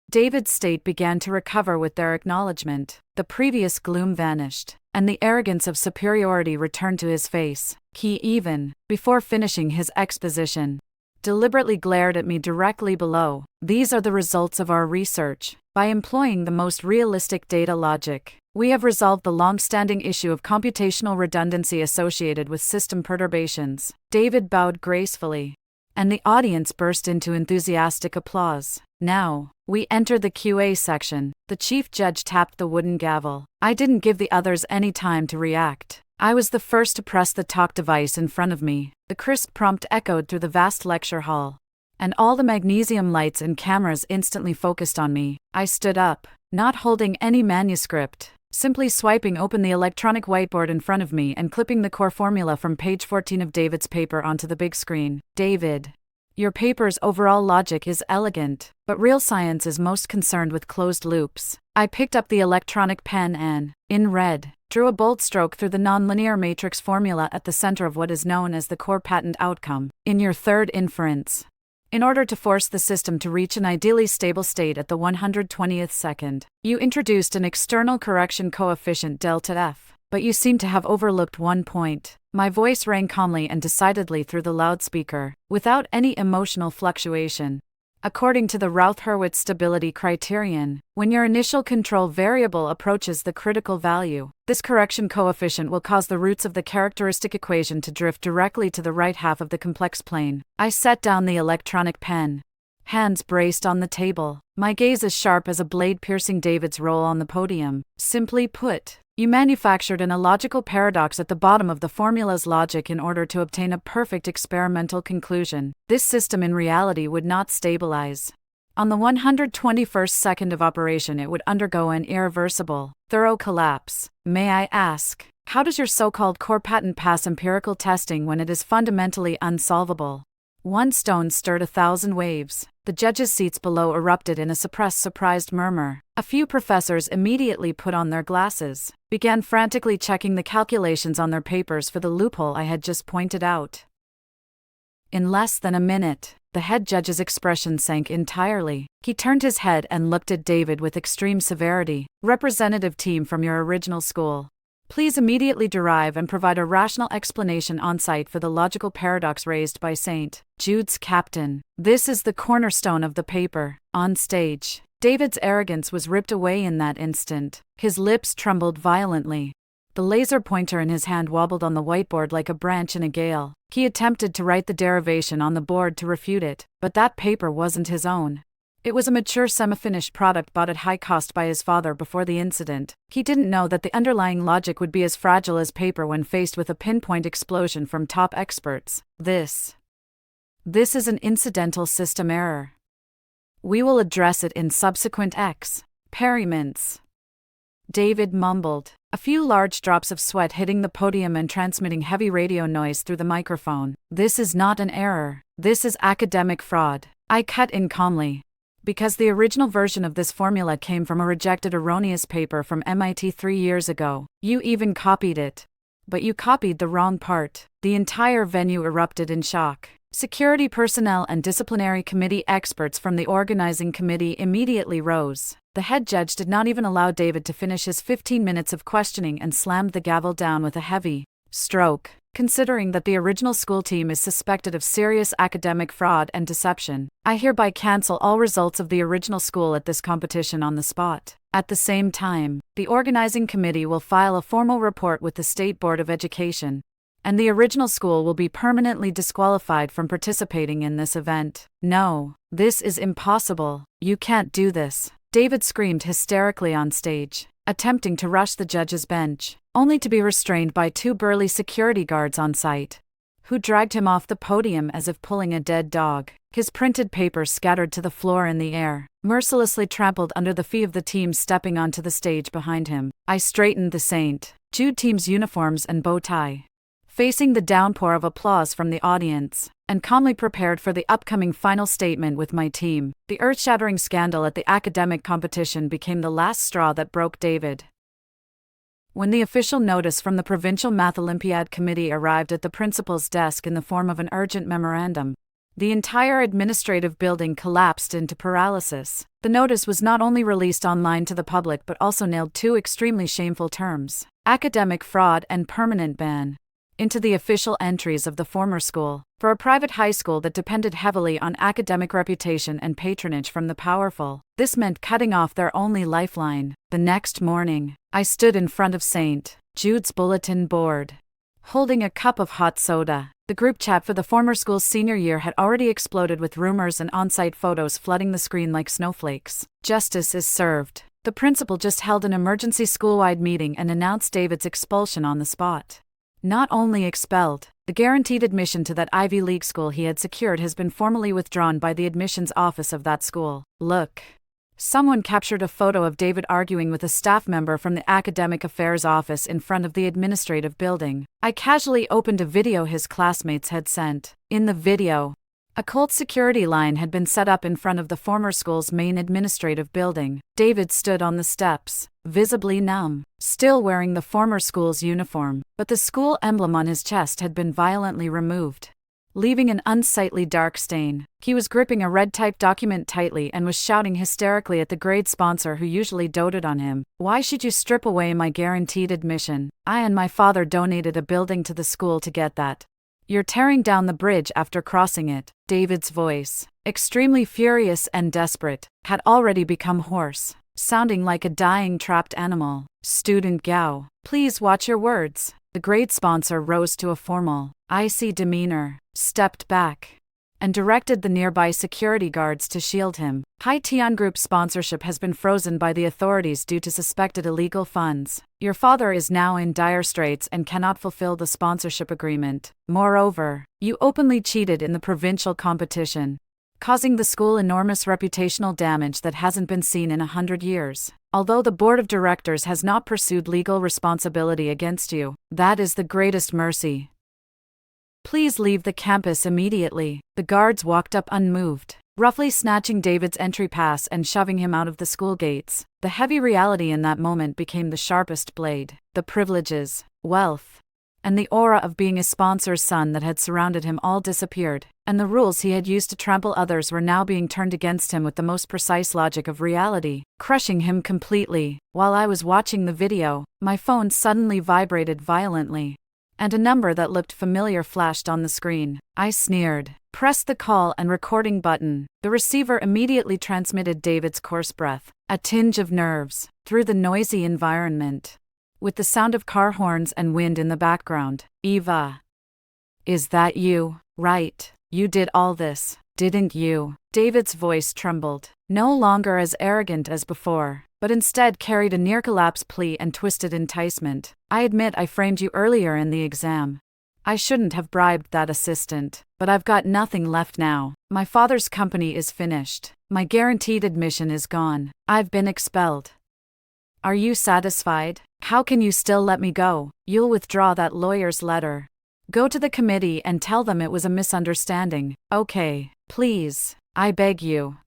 David's state began to recover with their acknowledgement. The previous gloom vanished, and the arrogance of superiority returned to his face. He even, before finishing his exposition, deliberately glared at me directly below. "These are the results of our research. By employing the most realistic data logic, we have resolved the long-standing issue of computational redundancy associated with system perturbations." David bowed gracefully, and the audience burst into enthusiastic applause. "Now, we enter the QA section." The chief judge tapped the wooden gavel. I didn't give the others any time to react. I was the first to press the talk device in front of me. The crisp prompt echoed through the vast lecture hall, and all the magnesium lights and cameras instantly focused on me. I stood up, not holding any manuscript, simply swiping open the electronic whiteboard in front of me and clipping the core formula from page 14 of David's paper onto the big screen. "David, your paper's overall logic is elegant, but real science is most concerned with closed loops." I picked up the electronic pen and, in red, drew a bold stroke through the nonlinear matrix formula at the center of what is known as the core patent outcome. "In your third inference, in order to force the system to reach an ideally stable state at the 120th second, you introduced an external correction coefficient delta F, but you seem to have overlooked one point." My voice rang calmly and decidedly through the loudspeaker, without any emotional fluctuation. According to the Routh-Hurwitz stability criterion, when your initial control variable approaches the critical value, this correction coefficient will cause the roots of the characteristic equation to drift directly to the right half of the complex plane. I set down the electronic pen, Hands braced on the table, my gaze as sharp as a blade piercing David's role on the podium. Simply put, you manufactured an illogical paradox at the bottom of the formula's logic in order to obtain a perfect experimental conclusion. This system in reality would not stabilize. On the 121st second of operation, it would undergo an irreversible, thorough collapse. May I ask, how does your so-called core patent pass empirical testing when it is fundamentally unsolvable? One stone stirred 1,000 waves. The judges' seats below erupted in a suppressed, surprised murmur. A few professors immediately put on their glasses, began frantically checking the calculations on their papers for the loophole I had just pointed out. In less than a minute, the head judge's expression sank entirely. He turned his head and looked at David with extreme severity. Representative team from your original school, please immediately derive and provide a rational explanation on site for the logical paradox raised by St. Jude's captain. This is the cornerstone of the paper. On stage, David's arrogance was ripped away in that instant. His lips trembled violently. The laser pointer in his hand wobbled on the whiteboard like a branch in a gale. He attempted to write the derivation on the board to refute it, but that paper wasn't his own. It was a mature semi-finished product bought at high cost by his father before the incident. He didn't know that the underlying logic would be as fragile as paper when faced with a pinpoint explosion from top experts. This is an incidental system error. We will address it in subsequent experiments. David mumbled, a few large drops of sweat hitting the podium and transmitting heavy radio noise through the microphone. This is not an error. This is academic fraud. I cut in calmly. Because the original version of this formula came from a rejected erroneous paper from MIT 3 years ago. You even copied it. But you copied the wrong part. The entire venue erupted in shock. Security personnel and disciplinary committee experts from the organizing committee immediately rose. The head judge did not even allow David to finish his 15 minutes of questioning and slammed the gavel down with a heavy stroke. Considering that the original school team is suspected of serious academic fraud and deception, I hereby cancel all results of the original school at this competition on the spot. At the same time, the organizing committee will file a formal report with the State Board of Education, and the original school will be permanently disqualified from participating in this event. No, this is impossible. You can't do this. David screamed hysterically on stage, attempting to rush the judge's bench, only to be restrained by 2 burly security guards on site, who dragged him off the podium as if pulling a dead dog. His printed papers scattered to the floor in the air, mercilessly trampled under the feet of the team stepping onto the stage behind him. I straightened the St. Jude team's uniforms and bow tie, facing the downpour of applause from the audience, and calmly prepared for the upcoming final statement with my team. The earth-shattering scandal at the academic competition became the last straw that broke David. When the official notice from the Provincial Math Olympiad Committee arrived at the principal's desk in the form of an urgent memorandum, the entire administrative building collapsed into paralysis. The notice was not only released online to the public but also nailed 2 extremely shameful terms: academic fraud and permanent ban, into the official entries of the former school. For a private high school that depended heavily on academic reputation and patronage from the powerful, this meant cutting off their only lifeline. The next morning, I stood in front of St. Jude's bulletin board, holding a cup of hot soda. The group chat for the former school's senior year had already exploded with rumors and on-site photos flooding the screen like snowflakes. Justice is served. The principal just held an emergency school-wide meeting and announced David's expulsion on the spot. Not only expelled, the guaranteed admission to that Ivy League school he had secured has been formally withdrawn by the admissions office of that school. Look. Someone captured a photo of David arguing with a staff member from the Academic Affairs office in front of the administrative building. I casually opened a video his classmates had sent. In the video, a cold security line had been set up in front of the former school's main administrative building. David stood on the steps, visibly numb, still wearing the former school's uniform, but the school emblem on his chest had been violently removed, leaving an unsightly dark stain. He was gripping a red-typed document tightly and was shouting hysterically at the grade sponsor who usually doted on him. "Why should you strip away my guaranteed admission? I and my father donated a building to the school to get that. You're tearing down the bridge after crossing it." David's voice, extremely furious and desperate, had already become hoarse, sounding like a dying trapped animal. "Student Gao, please watch your words." The grade sponsor rose to a formal, icy demeanor, stepped back, and directed the nearby security guards to shield him. Tian Group sponsorship has been frozen by the authorities due to suspected illegal funds. Your father is now in dire straits and cannot fulfill the sponsorship agreement. Moreover, you openly cheated in the provincial competition, causing the school enormous reputational damage that hasn't been seen in 100 years. Although the board of directors has not pursued legal responsibility against you, that is the greatest mercy. Please leave the campus immediately. The guards walked up unmoved, roughly snatching David's entry pass and shoving him out of the school gates. The heavy reality in that moment became the sharpest blade. The privileges, wealth, and the aura of being a sponsor's son that had surrounded him all disappeared, and the rules he had used to trample others were now being turned against him with the most precise logic of reality, crushing him completely. While I was watching the video, my phone suddenly vibrated violently, and a number that looked familiar flashed on the screen. I sneered, pressed the call and recording button. The receiver immediately transmitted David's coarse breath, a tinge of nerves, through the noisy environment, with the sound of car horns and wind in the background. Eva. Is that you? Right. You did all this, didn't you? David's voice trembled, no longer as arrogant as before, but instead carried a near-collapse plea and twisted enticement. I admit I framed you earlier in the exam. I shouldn't have bribed that assistant, but I've got nothing left now. My father's company is finished. My guaranteed admission is gone. I've been expelled. Are you satisfied? How can you still let me go? You'll withdraw that lawyer's letter. Go to the committee and tell them it was a misunderstanding. Okay, please, I beg you.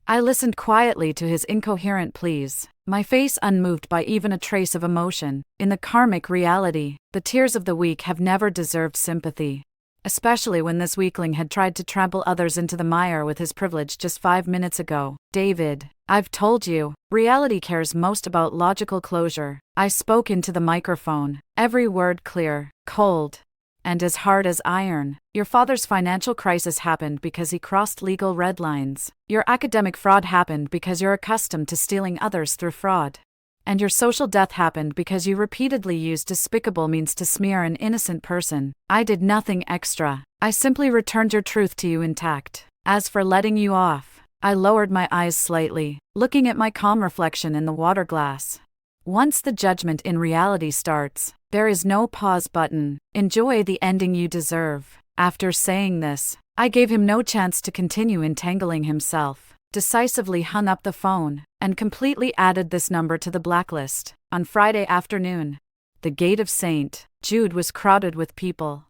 I listened quietly to his incoherent pleas, my face unmoved by even a trace of emotion. In the karmic reality, the tears of the weak have never deserved sympathy, especially when this weakling had tried to trample others into the mire with his privilege just 5 minutes ago. David, I've told you, reality cares most about logical closure. I spoke into the microphone, every word clear, cold, and as hard as iron. Your father's financial crisis happened because he crossed legal red lines. Your academic fraud happened because you're accustomed to stealing others through fraud. And your social death happened because you repeatedly used despicable means to smear an innocent person. I did nothing extra. I simply returned your truth to you intact. As for letting you off, I lowered my eyes slightly, looking at my calm reflection in the water glass. Once the judgment in reality starts, there is no pause button. Enjoy the ending you deserve. After saying this, I gave him no chance to continue entangling himself, decisively hung up the phone, and completely added this number to the blacklist. On Friday afternoon, the gate of St. Jude was crowded with people.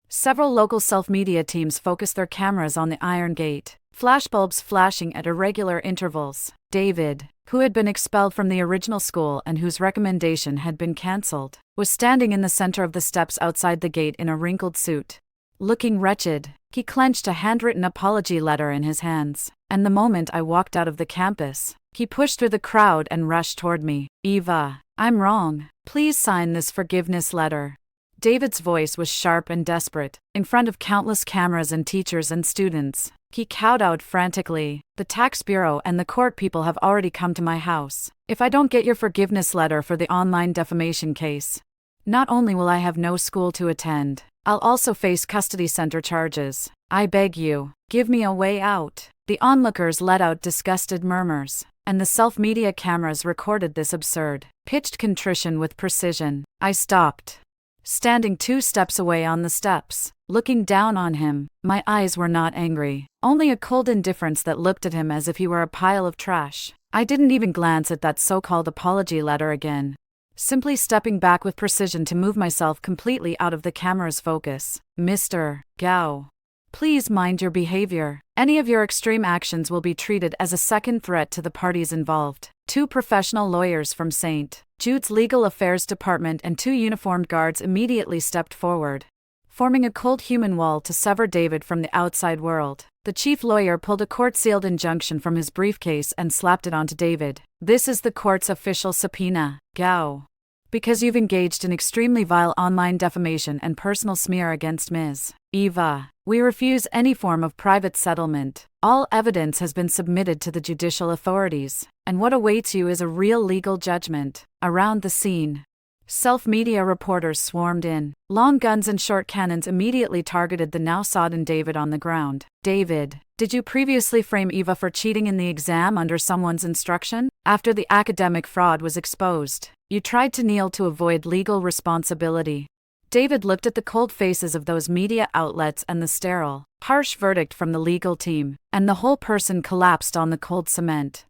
Several local self-media teams focused their cameras on the iron gate, flashbulbs flashing at irregular intervals. David, who had been expelled from the original school and whose recommendation had been cancelled, was standing in the center of the steps outside the gate in a wrinkled suit. Looking wretched, he clenched a handwritten apology letter in his hands, and the moment I walked out of the campus, he pushed through the crowd and rushed toward me. Eva, I'm wrong. Please sign this forgiveness letter. David's voice was sharp and desperate. In front of countless cameras and teachers and students, he cowed out frantically. The tax bureau and the court people have already come to my house. If I don't get your forgiveness letter for the online defamation case, not only will I have no school to attend, I'll also face custody center charges. I beg you, give me a way out. The onlookers let out disgusted murmurs, and the self-media cameras recorded this absurd, pitched contrition with precision. I stopped, standing 2 steps away on the steps, looking down on him. My eyes were not angry, only a cold indifference that looked at him as if he were a pile of trash. I didn't even glance at that so-called apology letter again, simply stepping back with precision to move myself completely out of the camera's focus. Mr. Gao, please mind your behavior. Any of your extreme actions will be treated as a second threat to the parties involved. 2 professional lawyers from St. Jude's Legal Affairs Department and 2 uniformed guards immediately stepped forward, forming a cold human wall to sever David from the outside world. The chief lawyer pulled a court-sealed injunction from his briefcase and slapped it onto David. This is the court's official subpoena, Gao, because you've engaged in extremely vile online defamation and personal smear against Ms. Eva. We refuse any form of private settlement. All evidence has been submitted to the judicial authorities, and what awaits you is a real legal judgment. Around the scene, Self-media reporters swarmed in. Long guns and short cannons immediately targeted the now sodden David on the ground. David, did you previously frame Eva for cheating in the exam under someone's instruction? After the academic fraud was exposed, you tried to kneel to avoid legal responsibility. David looked at the cold faces of those media outlets and the sterile, harsh verdict from the legal team, and the whole person collapsed on the cold cement.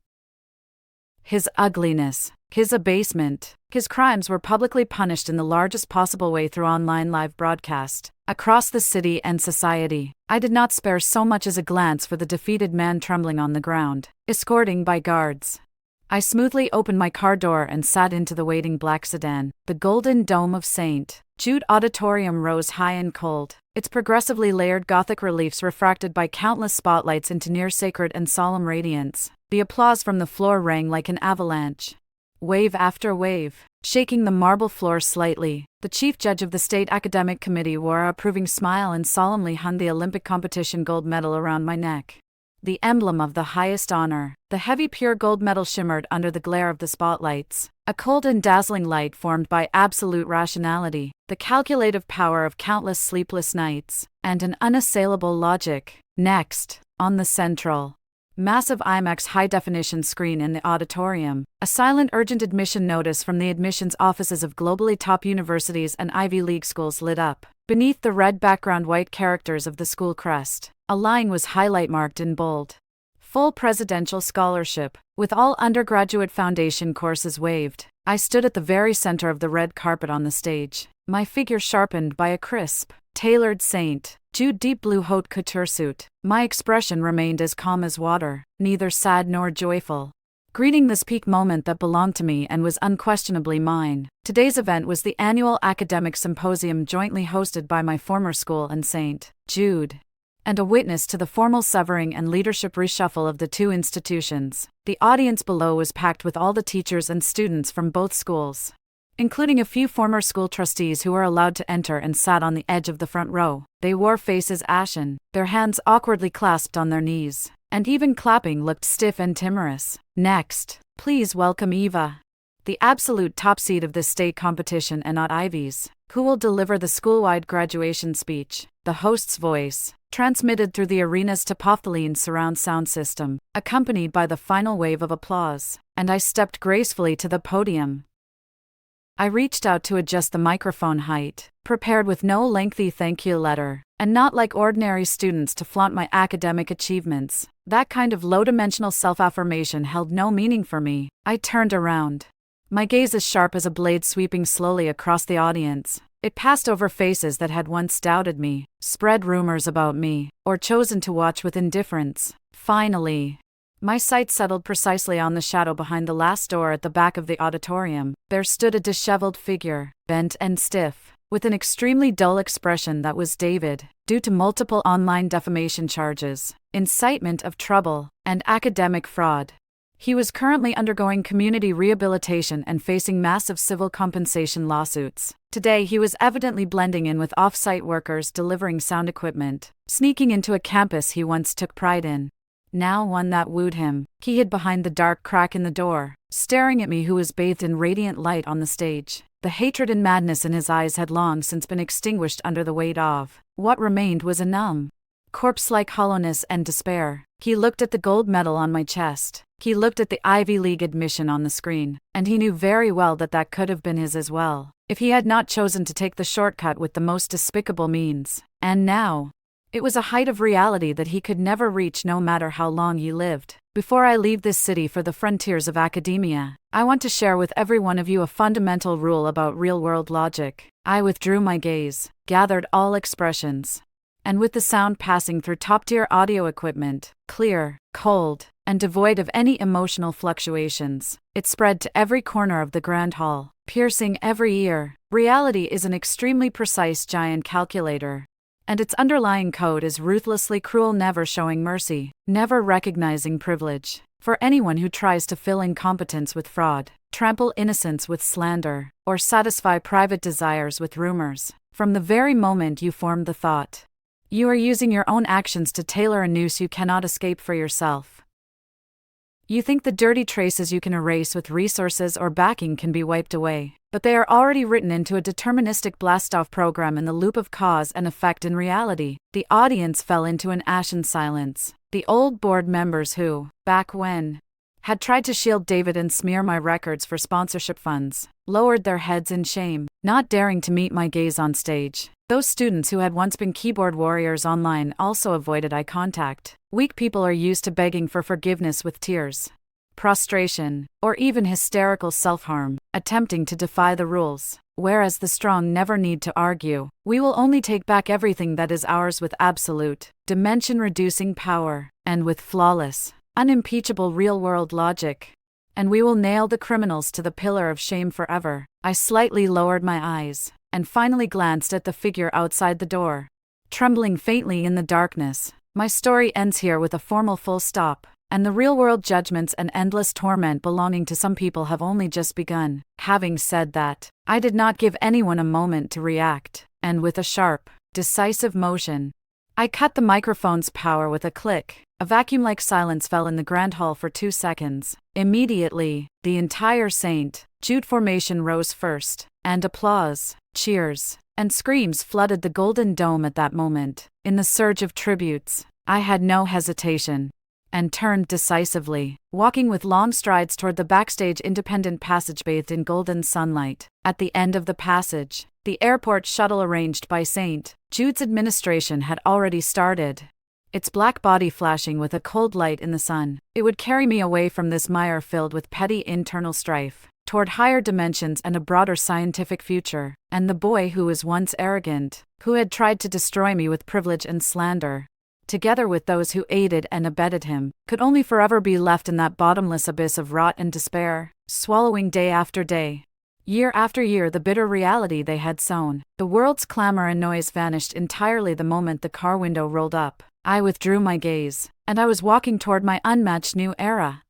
His ugliness, his abasement, his crimes were publicly punished in the largest possible way through online live broadcast, across the city and society. I did not spare so much as a glance for the defeated man trembling on the ground, escorting by guards. I smoothly opened my car door and sat into the waiting black sedan. The golden dome of St. Jude Auditorium rose high and cold, its progressively layered Gothic reliefs refracted by countless spotlights into near-sacred and solemn radiance. The applause from the floor rang like an avalanche. Wave after wave, shaking the marble floor slightly, the chief judge of the state academic committee wore a approving smile and solemnly hung the Olympic competition gold medal around my neck. The emblem of the highest honor, the heavy pure gold medal shimmered under the glare of the spotlights, a cold and dazzling light formed by absolute rationality, the calculative power of countless sleepless nights, and an unassailable logic. Next, on the central, massive IMAX high-definition screen in the auditorium, a silent urgent admission notice from the admissions offices of globally top universities and Ivy League schools lit up. Beneath the red background white characters of the school crest, a line was highlight-marked in bold. Full presidential scholarship, with all undergraduate foundation courses waived. I stood at the very center of the red carpet on the stage, my figure sharpened by a crisp, tailored St. Jude deep blue haute couture suit. My expression remained as calm as water, neither sad nor joyful. Greeting this peak moment that belonged to me and was unquestionably mine, today's event was the annual academic symposium jointly hosted by my former school and St. Jude, and a witness to the formal severing and leadership reshuffle of the two institutions. The audience below was packed with all the teachers and students from both schools, including a few former school trustees who were allowed to enter and sat on the edge of the front row. They wore faces ashen, their hands awkwardly clasped on their knees, and even clapping looked stiff and timorous. Next, please welcome Eva, the absolute top seed of this state competition and not Ivy's, who will deliver the school-wide graduation speech. The host's voice, transmitted through the arena's Topophthalene surround sound system, accompanied by the final wave of applause, and I stepped gracefully to the podium. I reached out to adjust the microphone height, prepared with no lengthy thank you letter, and not like ordinary students to flaunt my academic achievements. That kind of low-dimensional self-affirmation held no meaning for me. I turned around, my gaze as sharp as a blade sweeping slowly across the audience. It passed over faces that had once doubted me, spread rumors about me, or chosen to watch with indifference. Finally, my sight settled precisely on the shadow behind the last door at the back of the auditorium. There stood a disheveled figure, bent and stiff, with an extremely dull expression that was David, due to multiple online defamation charges, incitement of trouble, and academic fraud. He was currently undergoing community rehabilitation and facing massive civil compensation lawsuits. Today he was evidently blending in with off-site workers delivering sound equipment, sneaking into a campus he once took pride in. Now one that wooed him. He hid behind the dark crack in the door, staring at me who was bathed in radiant light on the stage. The hatred and madness in his eyes had long since been extinguished under the weight of what remained was a numb, corpse-like hollowness and despair. He looked at the gold medal on my chest. He looked at the Ivy League admission on the screen, and he knew very well that that could have been his as well, if he had not chosen to take the shortcut with the most despicable means. And now, it was a height of reality that he could never reach no matter how long he lived. Before I leave this city for the frontiers of academia, I want to share with every one of you a fundamental rule about real-world logic. I withdrew my gaze, gathered all expressions, and with the sound passing through top-tier audio equipment, clear, cold, and devoid of any emotional fluctuations, it spread to every corner of the grand hall, piercing every ear. Reality is an extremely precise giant calculator, and its underlying code is ruthlessly cruel, never showing mercy, never recognizing privilege. For anyone who tries to fill incompetence with fraud, trample innocence with slander, or satisfy private desires with rumors, from the very moment you form the thought, you are using your own actions to tailor a noose you cannot escape for yourself. You think the dirty traces you can erase with resources or backing can be wiped away. But they are already written into a deterministic blastoff program in the loop of cause and effect in reality. The audience fell into an ashen silence. The old board members who, back when, had tried to shield David and smear my records for sponsorship funds, lowered their heads in shame, not daring to meet my gaze on stage. Those students who had once been keyboard warriors online also avoided eye contact. Weak people are used to begging for forgiveness with tears, prostration, or even hysterical self-harm, attempting to defy the rules, whereas the strong never need to argue. We will only take back everything that is ours with absolute, dimension-reducing power, and with flawless, unimpeachable real-world logic. And we will nail the criminals to the pillar of shame forever. I slightly lowered my eyes, and finally glanced at the figure outside the door. Trembling faintly in the darkness, my story ends here with a formal full stop, and the real-world judgments and endless torment belonging to some people have only just begun. Having said that, I did not give anyone a moment to react, and with a sharp, decisive motion, I cut the microphone's power with a click. A vacuum-like silence fell in the grand hall for 2 seconds. Immediately, the entire St. Jude formation rose first, and applause, cheers, and screams flooded the Golden Dome at that moment. In the surge of tributes, I had no hesitation, and turned decisively, walking with long strides toward the backstage independent passage bathed in golden sunlight. At the end of the passage, the airport shuttle arranged by St. Jude's administration had already started, its black body flashing with a cold light in the sun. It would carry me away from this mire filled with petty internal strife, toward higher dimensions and a broader scientific future. And the boy who was once arrogant, who had tried to destroy me with privilege and slander, together with those who aided and abetted him, could only forever be left in that bottomless abyss of rot and despair, swallowing day after day, year after year, the bitter reality they had sown. The world's clamor and noise vanished entirely the moment the car window rolled up. I withdrew my gaze, and I was walking toward my unmatched new era.